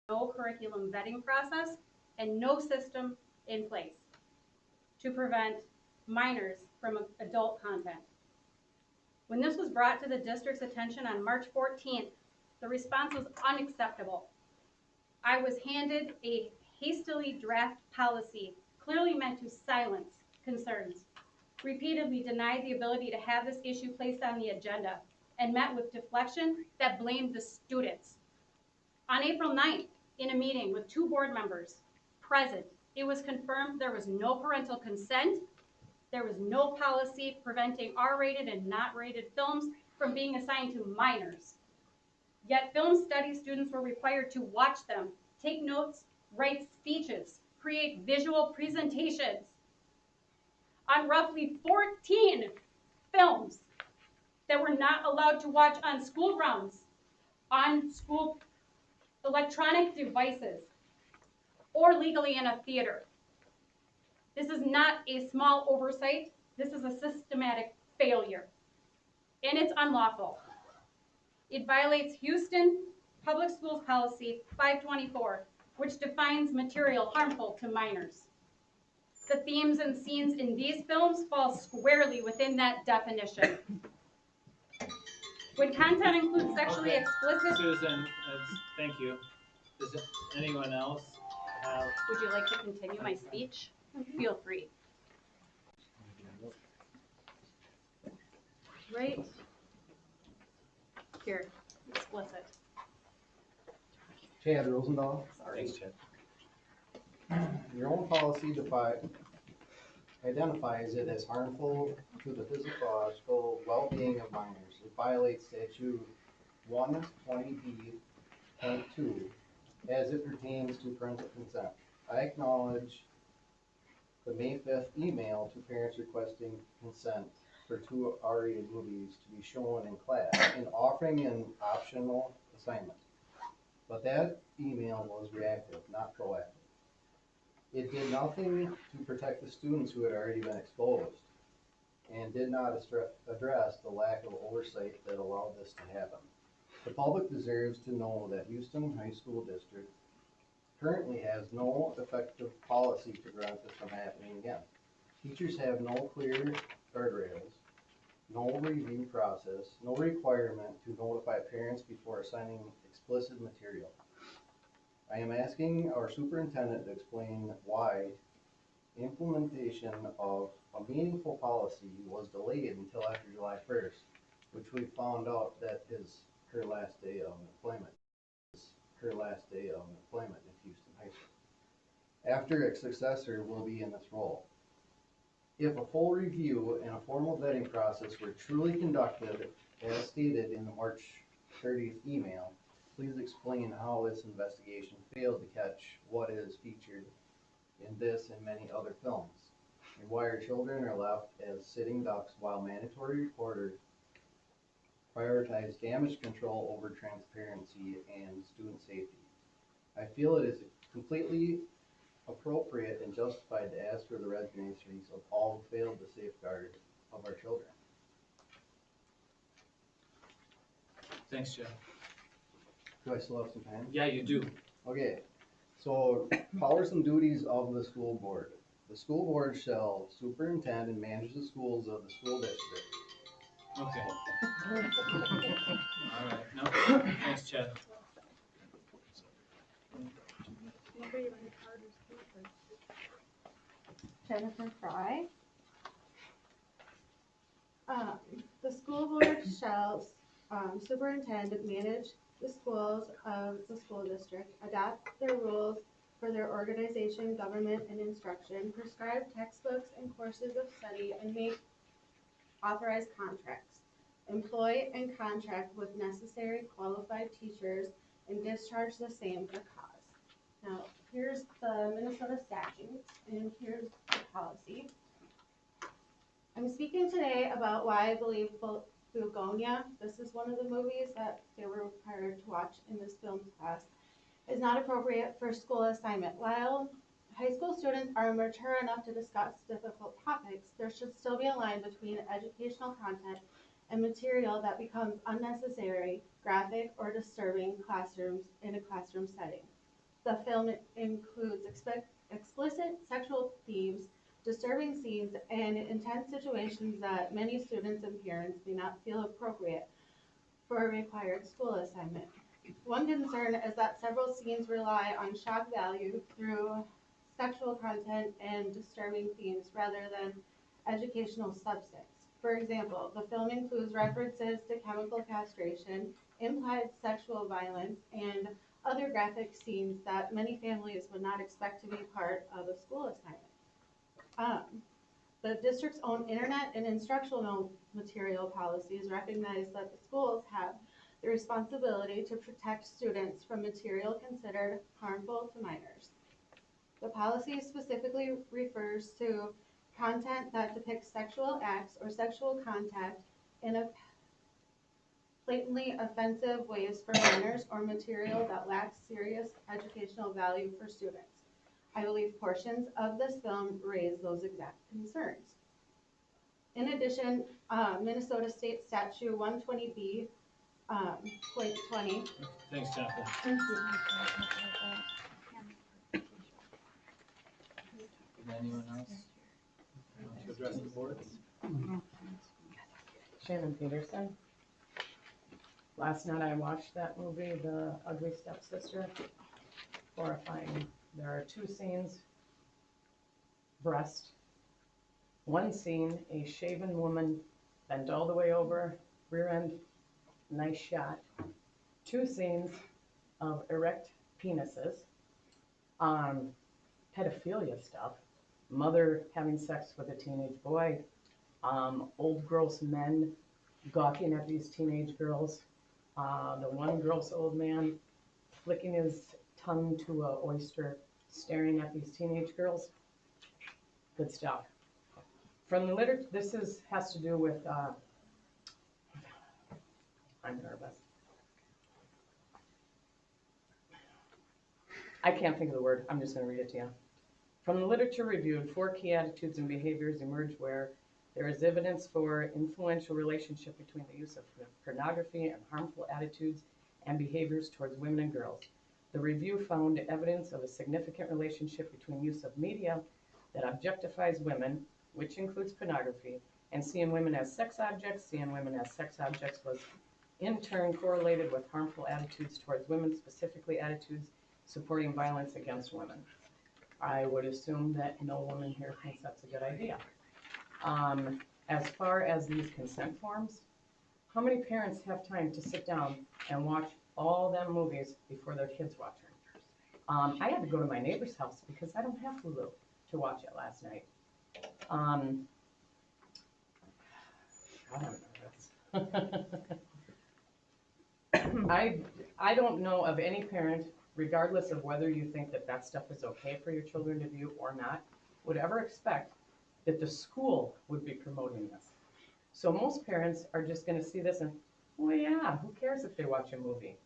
no curriculum vetting process and no system in place to prevent minors from adult content. When this was brought to the district's attention on March 14th, the response was unacceptable. I was handed a hastily drafted policy clearly meant to silence concerns, repeatedly denied the ability to have this issue placed on the agenda, and met with deflection that blamed the students. On April 9th, in a meeting with 2 board members present, it was confirmed there was no parental consent, there was no policy preventing R-rated and not rated films from being assigned to minors. Yet film study students were required to watch them, take notes, write speeches, create visual presentations on roughly 14 films that were not allowed to watch on school grounds, on school electronic devices, or legally in a theater. This is not a small oversight. This is a systematic failure, and it's unlawful. It violates Houston Public Schools Policy 524, which defines material harmful to minors. The themes and scenes in these films fall squarely within that definition. When content includes sexually explicit... Susan, thank you. Does anyone else have... Would you like to continue my speech? Feel free. Right here, explicit. Chad Rosendahl. Sorry. Thanks, Chad. Your own policy identifies it as harmful to the physiological well-being of minors. It violates statute 120B.2 as it pertains to parental consent. I acknowledge the May 5th email to parents requesting consent for 2 R-rated movies to be shown in class and offering an optional assignment. But that email was reactive, not proactive. It did nothing to protect the students who had already been exposed and did not address the lack of oversight that allowed this to happen. The public deserves to know that Houston High School District currently has no effective policy to prevent this from happening again. Teachers have no clear guardrails, no review process, no requirement to notify parents before assigning explicit material. I am asking our superintendent to explain why implementation of a meaningful policy was delayed until after July 1st, which we found out that is her last day of employment. Her last day of employment at Houston High School, after a successor will be in this role. If a full review and a formal vetting process were truly conducted, as stated in the March 30th email, please explain how this investigation failed to catch what is featured in this and many other films, and why our children are left as sitting ducks while mandatory reporters prioritize damage control over transparency and student safety. I feel it is completely appropriate and justified to ask for the resignations of all who failed to safeguard of our children. Thanks, Chad. Do I still have some time? Yeah, you do. Okay, so powers and duties of the school board. The school board shall superintend and manage the schools of the school district. Okay. All right. No, thanks, Chad. Jennifer Fry. The school board shall superintend and manage the schools of the school district, adopt their rules for their organization, government, and instruction, prescribe textbooks and courses of study, and make authorized contracts, employ and contract with necessary qualified teachers, and discharge the same for cause. Now, here's the Minnesota statute, and here's the policy. I'm speaking today about why I believe Begonia, this is one of the movies that they were required to watch in this film class, is not appropriate for school assignment. While high school students are mature enough to discuss difficult topics, there should still be a line between educational content and material that becomes unnecessary, graphic, or disturbing classrooms in a classroom setting. The film includes explicit sexual themes, disturbing scenes, and intense situations that many students and parents may not feel appropriate for a required school assignment. One concern is that several scenes rely on shock value through sexual content and disturbing themes rather than educational substance. For example, the film includes references to chemical castration, implied sexual violence, and other graphic scenes that many families would not expect to be part of a school assignment. The district's own internet and instructional material policies recognize that the schools have the responsibility to protect students from material considered harmful to minors. The policy specifically refers to content that depicts sexual acts or sexual contact in a blatantly offensive ways for minors or material that lacks serious educational value for students. I believe portions of this film raise those exact concerns. In addition, Minnesota State Statute 120B, point 20. Thanks, Jennifer. Anyone else want to address the board? Shannon Peterson. Last night I watched that movie, The Ugly Stepsister. Horrifying. There are two scenes. Breast. One scene, a shaven woman bent all the way over, rear end, nice shot. Two scenes of erect penises. Pedophilia stuff. Mother having sex with a teenage boy. Old gross men gawking at these teenage girls. The one gross old man flicking his tongue to an oyster, staring at these teenage girls. Good stuff. From the literature, has to do with, I'm nervous. I can't think of the word, I'm just gonna read it to you. From the literature reviewed, 4 key attitudes and behaviors emerge where there is evidence for influential relationship between the use of pornography and harmful attitudes and behaviors towards women and girls. The review found evidence of a significant relationship between use of media that objectifies women, which includes pornography, and seeing women as sex objects. Seeing women as sex objects was in turn correlated with harmful attitudes towards women, specifically attitudes supporting violence against women. I would assume that no woman here thinks that's a good idea. As far as these consent forms, how many parents have time to sit down and watch all them movies before their kids watch them? I had to go to my neighbor's house because I don't have Hulu to watch it last night. God, I'm nervous. I don't know of any parent, regardless of whether you think that that stuff is okay for your children to view or not, would ever expect that the school would be promoting this. So most parents are just going to see this and, well, yeah, who cares if they watch a movie?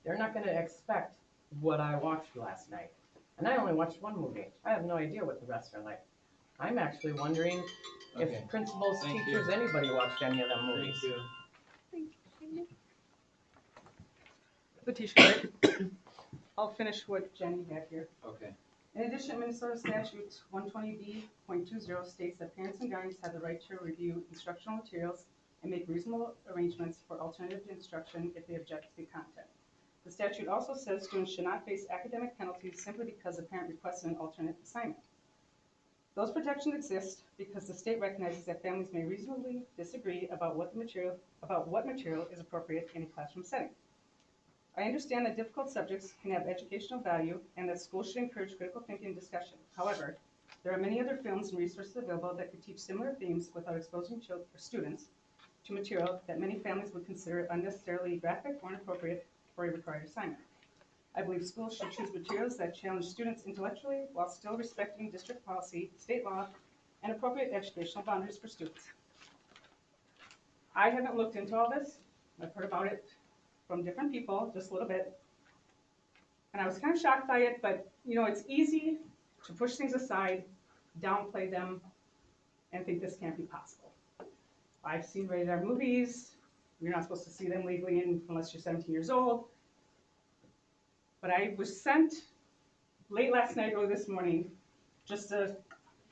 They're not going to expect what I watched last night. And I only watched one movie. I have no idea what the rest are like. I'm actually wondering Okay. if principals, Thank teachers, you. anybody watched any of them movies. Thank you. Letitia, I'll finish what Jenny had here. Okay. In addition, Minnesota Statute 120B.20 states that parents and guardians have the right to review instructional materials and make reasonable arrangements for alternative instruction if they object to the content. The statute also says students should not face academic penalties simply because a parent requested an alternate assignment. Those protections exist because the state recognizes that families may reasonably disagree about what material is appropriate in a classroom setting. I understand that difficult subjects can have educational value and that schools should encourage critical thinking and discussion. However, there are many other films and resources available that could teach similar themes without exposing children or students to material that many families would consider unnecessarily graphic or inappropriate for a required assignment. I believe schools should choose materials that challenge students intellectually while still respecting district policy, state law, and appropriate educational boundaries for students. I haven't looked into all this. I've heard about it from different people, just a little bit. And I was kind of shocked by it, but you know, it's easy to push things aside, downplay them, and think this can't be possible. I've seen rated R movies. You're not supposed to see them legally unless you're 17 years old. But I was sent late last night or this morning, just a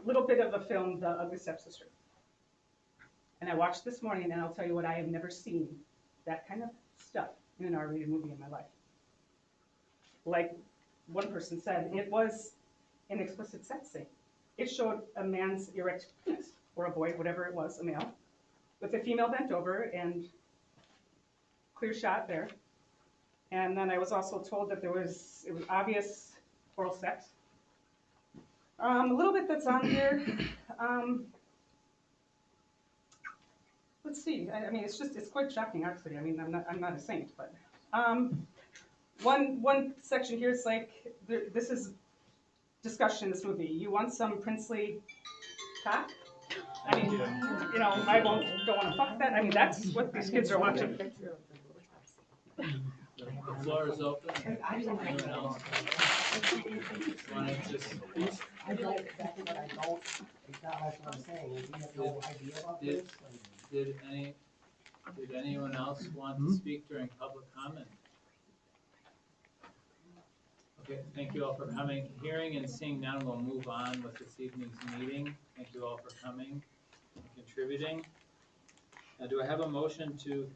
little bit of a film, The Ugly Stepsister. And I watched this morning, and I'll tell you what, I have never seen that kind of stuff in an R-rated movie in my life. Like one person said, it was an explicit sex scene. It showed a man's erect penis, or a boy, whatever it was, a male, with a female bent over and clear shot there. And then I was also told that it was obvious oral sex. A little bit that's on here. Let's see. I mean, it's quite shocking, actually. I mean, I'm not a saint, but one section here is like, this is discussion in this movie. You want some princely cock? I mean, you know, I don't want to fuck that. I mean, that's what these kids are watching. The floor is open. Anyone else? Wanna just, I know exactly what I don't, that's what I'm saying, is we have no idea about did- this. did anyone else want to speak during public comment? Okay, thank you all for coming. Hearing and seeing none, we'll move on with this evening's meeting. Thank you all for coming and contributing. Do I have a motion to